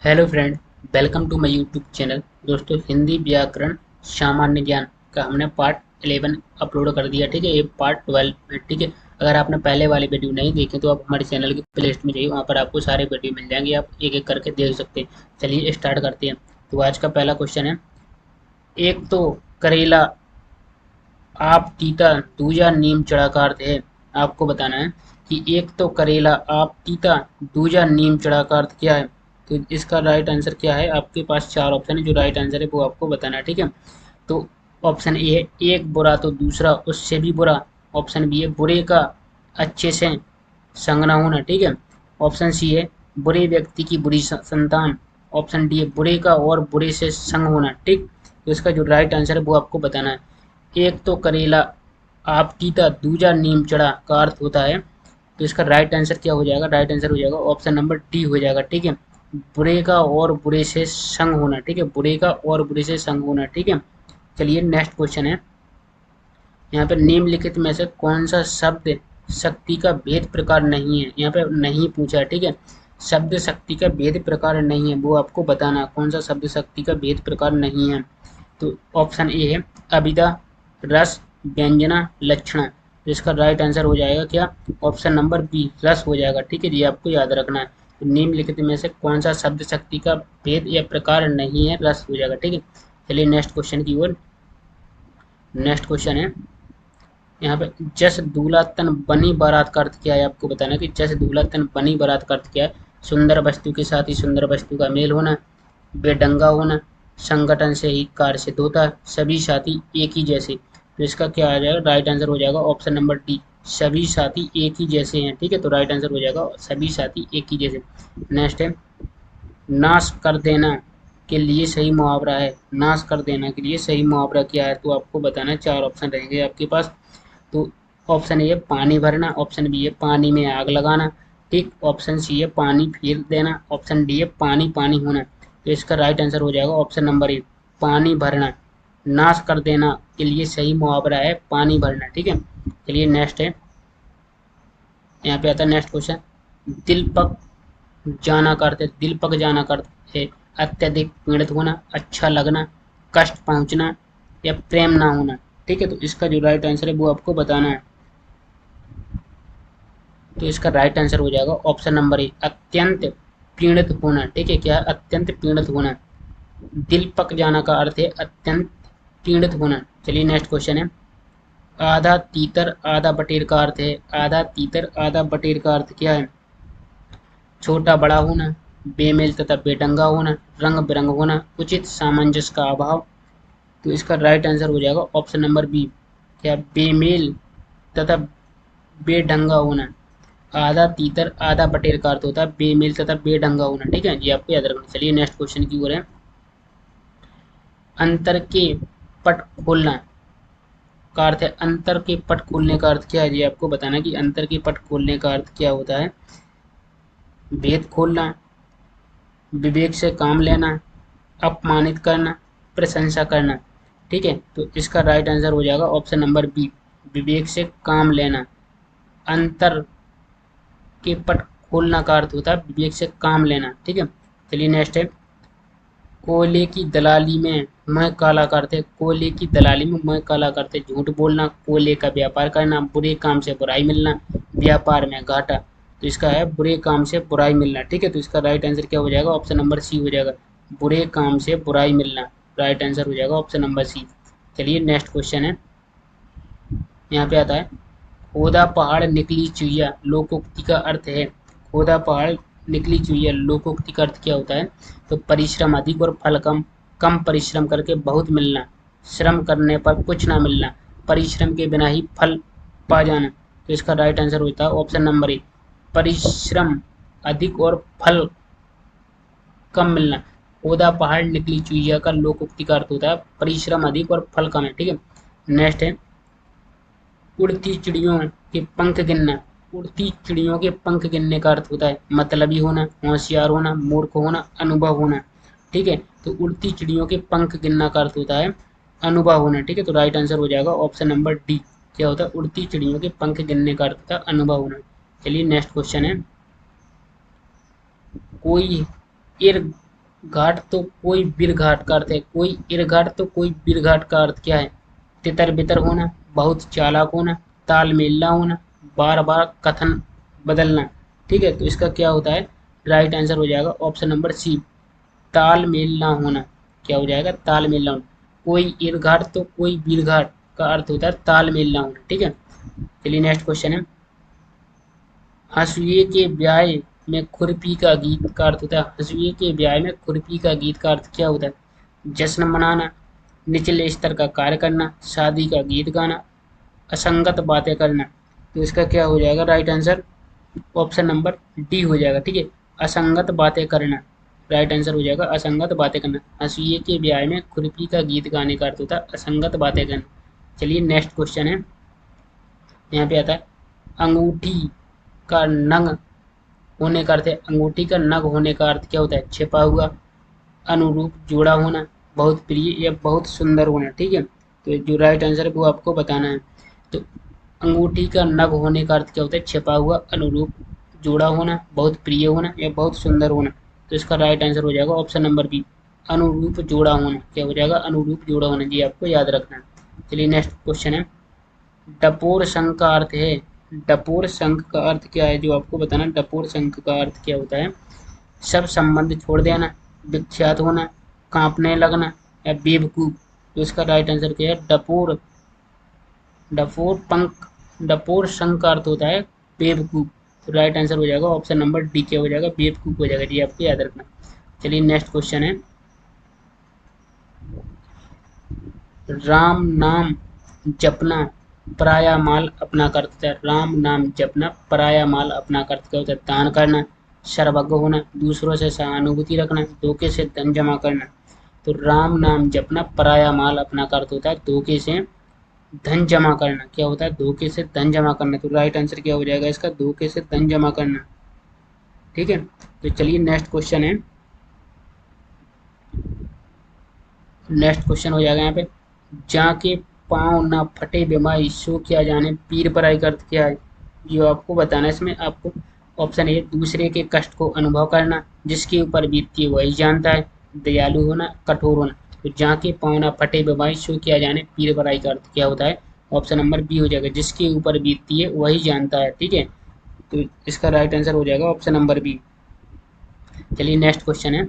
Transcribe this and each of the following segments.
Hello friend, welcome to my YouTube channel. दोस्तों, हिंदी व्याकरण सामान्य ज्ञान का हमने पार्ट 11 अपलोड कर दिया। ठीक है, ये पार्ट 12 है। ठीक है, अगर आपने पहले वाली वीडियो नहीं देखी तो आप हमारे चैनल की प्लेलिस्ट में जाइए, वहाँ पर आपको सारे वीडियो मिल जाएंगे, आप एक एक करके देख सकते हैं। चलिए स्टार्ट करते हैं। तो आज का पहला क्वेश्चन है, एक तो करेला आप तीता दूजा नीम चढ़ा का अर्थ है। आपको बताना है कि एक तो करेला आप तीता दूजा नीम चढ़ा का अर्थ क्या है। तो इसका राइट आंसर क्या है, आपके पास चार ऑप्शन है, जो राइट आंसर है वो आपको बताना है। ठीक है, तो ऑप्शन ए है एक बुरा तो दूसरा उससे भी बुरा। ऑप्शन बी है बुरे का अच्छे से संग ना होना। ठीक है, ऑप्शन सी है बुरे व्यक्ति की बुरी संतान। ऑप्शन डी है बुरे का और बुरे से संग होना। ठीक, तो इसका जो राइट आंसर है वो आपको बताना है। एक तो करेला आप तीता दूजा नीम चढ़ा का अर्थ होता है। तो इसका राइट आंसर क्या हो जाएगा, राइट आंसर हो जाएगा ऑप्शन नंबर डी हो जाएगा। ठीक है, बुरे का और बुरे से संग होना। ठीक है, बुरे का और बुरे से संग होना। ठीक है, चलिए नेक्स्ट क्वेश्चन है। यहाँ पे निम्नलिखित में से कौन सा शब्द शक्ति का भेद प्रकार नहीं है। यहाँ पे नहीं पूछा है। ठीक है, शब्द शक्ति का भेद प्रकार नहीं है, वो आपको बताना कौन सा शब्द शक्ति का भेद प्रकार नहीं है। तो ऑप्शन ए है अभिधा, रस, व्यंजना, लक्षणा। तो इसका राइट आंसर हो जाएगा क्या, ऑप्शन नंबर बी रस हो जाएगा। ठीक है, ये आपको याद रखना है। तो निम्नलिखित में से कौन सा शब्द शक्ति का भेद या प्रकार नहीं है, रस हो जाएगा। ठीक है, चलिए नेक्स्ट क्वेश्चन की ओर। नेक्स्ट क्वेश्चन है, यहाँ पे जस दूल्हा तन बनी बारात का अर्थ क्या है। आपको बताना है कि जस दूल्हा तन बनी बारात का अर्थ क्या है। सुंदर वस्तु के साथ ही सुंदर वस्तु का मेल होना, बेढंगा होना, संगठन से ही कार्य सिद्ध होता है, सभी साथी एक ही जैसे। तो इसका क्या आ जाएगा, राइट आंसर हो जाएगा ऑप्शन नंबर डी सभी साथी एक ही जैसे हैं। ठीक है, तो राइट आंसर हो जाएगा सभी साथी एक ही जैसे। नेक्स्ट है, नाश कर देना के लिए सही मुहावरा है। नाश कर देना के लिए सही मुहावरा क्या है, तो आपको बताना है। चार ऑप्शन रहेंगे आपके पास। तो ऑप्शन ए है पानी भरना, ऑप्शन बी है पानी में आग लगाना, ठीक, ऑप्शन सी है पानी फेर देना, ऑप्शन डी है पानी पानी होना। तो इसका राइट आंसर हो जाएगा ऑप्शन नंबर ए पानी भरना। नाश कर देना के लिए सही मुहावरा है पानी भरना। ठीक है, चलिए नेक्स्ट है। यहाँ पे आता है नेक्स्ट क्वेश्चन, दिल पक जाना का अर्थ है। दिल पक जाना का अर्थ है अत्यधिक पीड़ित होना, अच्छा लगना, कष्ट पहुंचना या प्रेम ना होना। ठीक है, तो इसका जो राइट आंसर है वो आपको बताना है। तो इसका राइट आंसर हो जाएगा ऑप्शन नंबर ए अत्यंत पीड़ित होना। ठीक है, क्या है, अत्यंत पीड़ित होना। दिल पक जाना का अर्थ है अत्यंत पीड़ित होना। चलिए नेक्स्ट क्वेश्चन है, आधा तीतर आधा बटेर का अर्थ है। आधा तीतर आधा बटेर का अर्थ क्या है। छोटा बड़ा होना, बेमेल तथा बेढंगा होना, रंग बिरंग होना, उचित सामंजस्य का अभाव। तो इसका राइट आंसर हो जाएगा ऑप्शन नंबर बी, क्या बेमेल तथा बेढंगा होना। आधा तीतर आधा बटेर का अर्थ होता है बेमेल तथा बेढंगा होना। ठीक है, ये आपको याद रखना। चलिए नेक्स्ट क्वेश्चन की ओर है, अंतर के पट खोलना का अर्थ है। अंतर के पट खोलने का अर्थ क्या है, ये आपको बताना कि अंतर के पट खोलने का अर्थ क्या होता है। भेद खोलना, विवेक से काम लेना, अपमानित करना, प्रशंसा करना। ठीक है, तो इसका राइट आंसर हो जाएगा ऑप्शन नंबर बी विवेक से काम लेना। अंतर के पट खोलना का अर्थ होता है विवेक से काम लेना। ठीक है, चलिए नेक्स्ट है, कोयले की दलाली में मैं काला करते। कोयले की दलाली में मैं काला करते, झूठ बोलना, कोयले का व्यापार करना, बुरे काम से बुराई मिलना, व्यापार में घाटा। तो इसका है बुरे काम से बुराई मिलना। ठीक है, तो इसका राइट आंसर क्या हो जाएगा, ऑप्शन नंबर सी हो जाएगा, बुरे काम से बुराई मिलना। राइट आंसर हो जाएगा ऑप्शन नंबर सी। चलिए नेक्स्ट क्वेश्चन है, यहाँ पे आता है, खोदा पहाड़ निकली चुईया लोकोक्ति का अर्थ है। खोदा पहाड़ निकली चुईया लोकोक्ति का अर्थ क्या होता है। तो परिश्रम अधिक और फल कम, कम परिश्रम करके बहुत मिलना, श्रम करने पर कुछ ना मिलना, परिश्रम के बिना ही फल पा जाना। तो इसका राइट आंसर होता है ऑप्शन नंबर ए परिश्रम अधिक और फल कम मिलना। खोदा पहाड़ निकली चुईया का लोकोक्ति का अर्थ होता है परिश्रम अधिक और फल कम है। ठीक है, नेक्स्ट है, उड़ती चिड़ियों के पंख गिनना। उड़ती चिड़ियों के पंख गिनने का अर्थ होता है मतलबी होना, होशियार होना, मूर्ख होना, अनुभव होना। ठीक है, तो उड़ती चिड़ियों के पंख गिनना का अर्थ होता है अनुभव होना। ठीक है, तो राइट आंसर हो जाएगा ऑप्शन नंबर डी, क्या होता है, उड़ती चिड़ियों के पंख गिनने का अर्थ होता है अनुभव होना। चलिए नेक्स्ट क्वेश्चन है, कोई इर घाट तो कोई वीर घाट का अर्थ है, कोई इर घाट तो कोई वीर घाट का अर्थ क्या है? तितर बितर होना, बहुत चालाक होना, तालमेल ना होना, बार बार कथन बदलना। ठीक है, तो इसका क्या होता है? राइट आंसर हो जाएगा ऑप्शन नंबर सी, तालमेल ना होना। क्या हो जाएगा? तालमेल ना होना। कोई इर घाट तो कोई वीर घाट का अर्थ होता है तालमेल ना होना। ठीक है, चलिए नेक्स्ट क्वेश्चन है, हंसुए के ब्याह में खुरपी का गीत का अर्थ होता है, हंसुए के ब्याह में खुरपी का गीत का अर्थ क्या होता है? जश्न मनाना, निचले स्तर का कार्य करना, शादी का गीत गाना, असंगत बातें करना। तो इसका क्या हो जाएगा right answer? Option number D हो जाएगा। ठीक है, असंगत बातें करना राइट आंसर हो जाएगा, असंगत बातें करना। हंसुए के ब्याह में खुरपी का गीत गाने का अर्थ होता है असंगत बातें करना। चलिए नेक्स्ट क्वेश्चन है, यहाँ पे आता है, अंगूठी का नग होने का अर्थ है, अंगूठी का नग होने का अर्थ क्या होता है? छिपा हुआ, अनुरूप, जोड़ा होना, बहुत प्रिय या बहुत सुंदर होना। ठीक है, तो जो राइट आंसर है वो आपको बताना है। तो अंगूठी का नग होने का अर्थ क्या होता है? छिपा हुआ, अनुरूप, जोड़ा होना, बहुत प्रिय होना या बहुत सुंदर होना। तो इसका राइट आंसर हो जाएगा ऑप्शन नंबर बी, अनुरूप जोड़ा होना। क्या हो जाएगा? अनुरूप जोड़ा होना, जी आपको याद रखना है। चलिए नेक्स्ट क्वेश्चन है, डपोर संघ का अर्थ है, डपोर संघ का अर्थ क्या है जो आपको बताना। डपोर संघ का अर्थ क्या होता है? सब संबंध छोड़ देना, विख्यात होना, कांपने लगना या बेवकूफ। तो इसका राइट आंसर क्या है? डपोर, डपोर पंख, डपोर संघ का अर्थ होता है बेवकूफ। तो राइट आंसर हो जाएगा ऑप्शन नंबर डी। क्या हो जाएगा? बेवकूफ हो जाएगा, जी आपको याद रखना। चलिए नेक्स्ट क्वेश्चन है, राम नाम जपना पराया माल अपना कर देता है, राम नाम जपना पराया माल अपना कर क्या होता है? दान करना, सर्वज्ञ होना, दूसरों से सहानुभूति रखना, धोखे से धन जमा करना। तो राम नाम जपना पराया माल अपना कर होता है धोखे से धन जमा करना। क्या होता है? धोखे से धन जमा करना। तो राइट आंसर क्या हो जाएगा इसका? धोखे से धन जमा करना। ठीक है, तो चलिए नेक्स्ट क्वेश्चन है, नेक्स्ट क्वेश्चन हो जाएगा यहाँ पे, जाके पाँव ना फटे बीमारी सो क्या जाने पीर पराई का अर्थ क्या है? जो आपको बताना है इसमें आपको। ऑप्शन ए, दूसरे के कष्ट को अनुभव करना, जिसके ऊपर बीतती है वही जानता है, दयालु होना, कठोर होना। तो जाके पाँव ना फटे बीमारी सो क्या जाने पीर पराई का अर्थ क्या होता है? ऑप्शन नंबर बी हो जाएगा, जिसके ऊपर बीतती है वही जानता है। ठीक है, तो इसका राइट आंसर हो जाएगा ऑप्शन नंबर बी। चलिए नेक्स्ट क्वेश्चन है,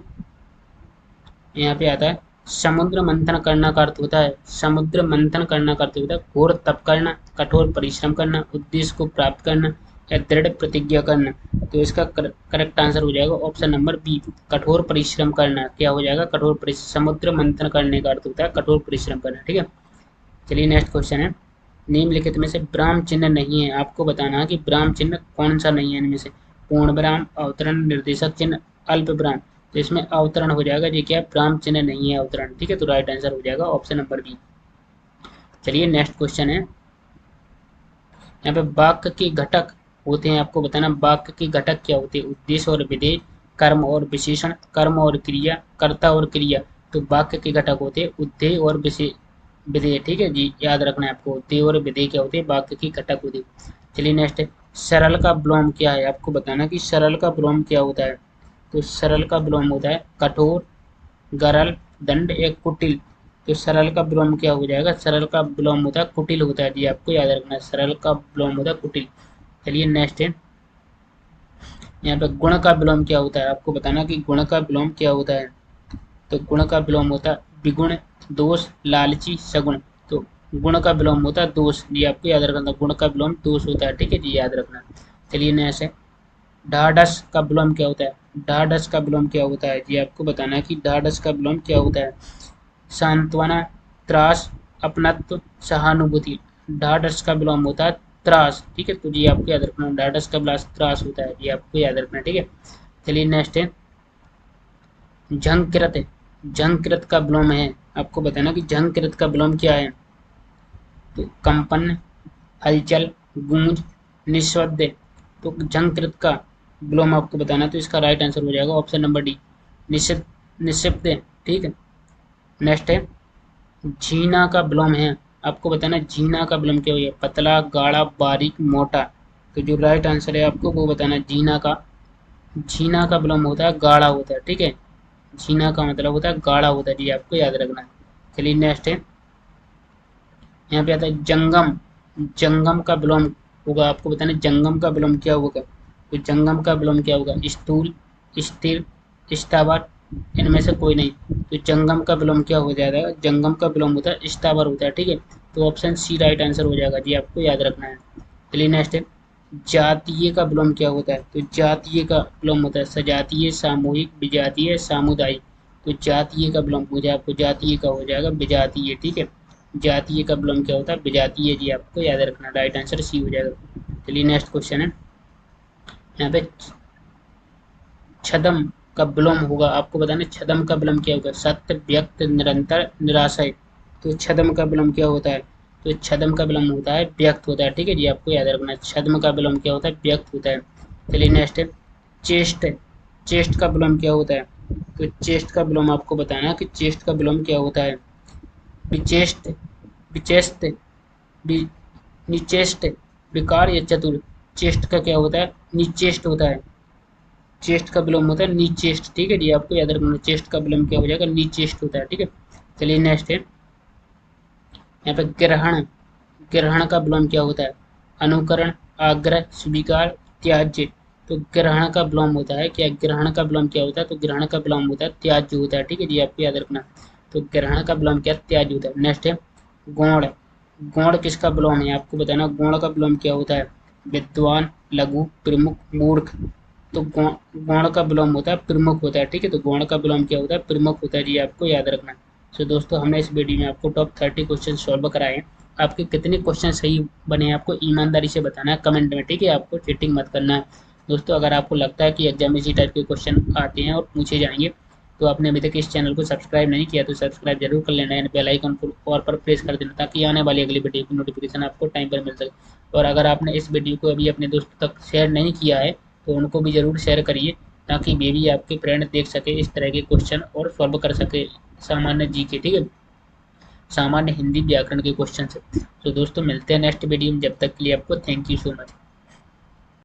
यहाँ पे आता है, समुद्र मंथन करना का अर्थ होता है, समुद्र मंथन करना का अर्थ होता है घोर तप करना, कठोर परिश्रम करना, उद्देश्य को प्राप्त करना या दृढ़ प्रतिज्ञा करना। तो इसका करेक्ट आंसर हो जाएगा ऑप्शन नंबर बी, कठोर परिश्रम करना। क्या हो जाएगा? कठोर परिश्रम। समुद्र मंथन करने का अर्थ होता है कठोर परिश्रम करना। ठीक है, चलिए नेक्स्ट क्वेश्चन है, निम्नलिखित में से ब्राह्म चिन्ह नहीं है, आपको बताना है कि ब्राह्म चिन्ह कौन सा नहीं है इनमें से। पूर्ण विराम, अवतरण, निर्देशक चिन्ह, अल्प विराम। तो इसमें अवतरण हो जाएगा, ये क्या है? ब्राह्म चिन्ह नहीं है अवतरण। ठीक है, तो राइट आंसर हो जाएगा ऑप्शन नंबर बी। चलिए नेक्स्ट क्वेश्चन है, यहाँ पे वाक्य के घटक होते हैं, आपको बताना वाक्य के घटक क्या होते हैं। उद्देश्य और विधेय, कर्म और विशेषण, कर्म और क्रिया, कर्ता और क्रिया। तो वाक्य के घटक होते हैं उद्देश्य और विधेय। ठीक है जी, याद रखना है आपको, उद्देश्य और विधेय क्या होते हैं? वाक्य के घटक होते हैं। चलिए नेक्स्ट है, सरल का विलोम क्या है? आपको बताना कि सरल का विलोम क्या होता है। तो सरल का विलोम होता है कठोर, गरल, दंड, एक कुटिल। तो सरल का विलोम क्या हो जाएगा? सरल का विलोम होता है कुटिल होता है, जी आपको याद रखना है, सरल का विलोम होता है कुटिल। चलिए नेक्स्ट है, यहाँ पे गुण का विलोम क्या होता है? आपको बताना कि गुण का विलोम क्या होता है। तो गुण का विलोम होता है विगुण, दोष, लालची, सगुण। तो गुण का विलोम होता है दोष, जी आपको याद रखना, गुण का विलोम दोष होता है। ठीक है जी, याद रखना। चलिए नेक्स्ट है, ढाढ़स का विलोम क्या होता है? ढाढ़स का विलोम क्या होता है? जी आपको बताना है कि ढाढ़स का विलोम क्या होता है। सांत्वना, त्रास, अपनत्व, सहानुभूति। ढाढ़स का विलोम होता है त्रास। ठीक है, तो जी आपको याद रखना, ढाढ़स का विलास त्रास होता है, जी आपको याद रखना। ठीक है, चलिए नेक्स्ट है, झंकृत। झंकृत का विलोम है, आपको बताना कि झंकृत का विलोम क्या है। तो कंपन, हलचल, गूंज, निस्वद्य। तो झंकृत का विलोम आपको बताना, तो इसका राइट आंसर हो जाएगा ऑप्शन नंबर डी, निशब्द। ठीक है, नेक्स्ट है, झीना का विलोम है, आपको बताना झीना का विलोम क्या है। पतला, गाढ़ा, बारीक, मोटा। तो जो राइट आंसर है आपको वो बताना, झीना का विलोम होता है गाढ़ा होता है। ठीक है, झीना का मतलब होता है गाढ़ा होता है जी, आपको याद रखना है। चलिए नेक्स्ट है, यहाँ पे आता है जंगम। जंगम का विलोम होगा, आपको बताना जंगम का विलोम क्या होगा। तो जंगम का विलोम क्या होगा, स्थूल, स्थिर, स्थावर, इनमें से कोई नहीं। तो जंगम का विलोम क्या हो जाएगा, जंगम का विलोम होता है स्थावर होता है, ठीक है। तो ऑप्शन सी राइट आंसर हो जाएगा जी, आपको याद रखना है। चलिए नेक्स्ट है, जातीय का विलोम क्या होता है। तो जातीय का विलोम होता है सजातीय, सामूहिक, विजातीय, सामुदायिक। तो जातीय का विलोम हो जाए, आपको जातीय का हो जाएगा विजातीय, ठीक है। जातीय का विलोम क्या होता है, विजातीय जी, आपको याद रखना, राइट आंसर सी हो जाएगा। चलिए नेक्स्ट क्वेश्चन है, यहाँ पे छदम का विलोम होगा, आपको बताना छदम का विलोम क्या होगा, सत्य, व्यक्त, निरंतर, निराशय। तो छदम का विलोम क्या होता है, तो छदम का विलोम होता है व्यक्त होता है, ठीक है जी, आपको याद रखना है छद्म का विलोम क्या होता है, व्यक्त होता है। चलिए नेक्स्ट है, चेस्ट। चेस्ट का विलोम क्या होता है, तो चेस्ट का विलोम आपको बताना है कि चेस्ट का विलोम क्या होता है, विचेस्ट, विचेस्ट, निचेस्ट, विकार या चतुर। चेस्ट का क्या होता है, निचेस्ट होता है। चेस्ट का विलोम होता है नीचेस्ट, ठीक है जी, आपको याद रखना चेस्ट का विलोम क्या हो जाएगा, नीचेस्ट होता है, ठीक है। चलिए नेक्स्ट है, यहाँ पे ग्रहण। ग्रहण का विलोम क्या होता है, अनुकरण, आग्रह, स्वीकार, त्याज्य। तो ग्रहण का विलोम होता है क्या, ग्रहण का विलोम क्या होता है, तो ग्रहण का विलोम होता है त्याज्य होता है, ठीक है जी, आपको याद रखना। तो ग्रहण का विलोम क्या, त्याज्य होता है। नेक्स्ट है, गौण। गौण किसका विलोम है, आपको बताना गौण का विलोम क्या होता है, विद्वान, लघु, प्रमुख, मूर्ख। तो गौण का विलोम होता है प्रमुख होता है, ठीक है। तो गौण का विलोम क्या होता है, प्रमुख होता है जी, आपको याद रखना। तो दोस्तों हमने इस वीडियो में आपको टॉप 30 क्वेश्चन सॉल्व कराए हैं। आपके कितने क्वेश्चन सही बने हैं आपको ईमानदारी से बताना है कमेंट में, ठीक है। आपको चीटिंग मत करना है। दोस्तों अगर आपको लगता है कि एग्जाम में इसी टाइप के क्वेश्चन आते हैं और पूछे जाएंगे, तो आपने अभी तक इस चैनल को सब्सक्राइब नहीं किया तो सब्सक्राइब जरूर कर लेना है, बेल आइकन को ऑल पर प्रेस कर देना, ताकि आने वाली अगली वीडियो की नोटिफिकेशन आपको टाइम पर मिल सके। और अगर आपने इस वीडियो को अभी अपने दोस्तों तक शेयर नहीं किया है, तो उनको भी ज़रूर शेयर करिए, ताकि वे भी आपके फ्रेंड देख सके इस तरह के क्वेश्चन और सॉल्व कर सके सामान्य जी के, ठीक है, सामान्य हिंदी व्याकरण के क्वेश्चन से। तो दोस्तों मिलते हैं नेक्स्ट वीडियो में, जब तक के लिए आपको थैंक यू सो मच।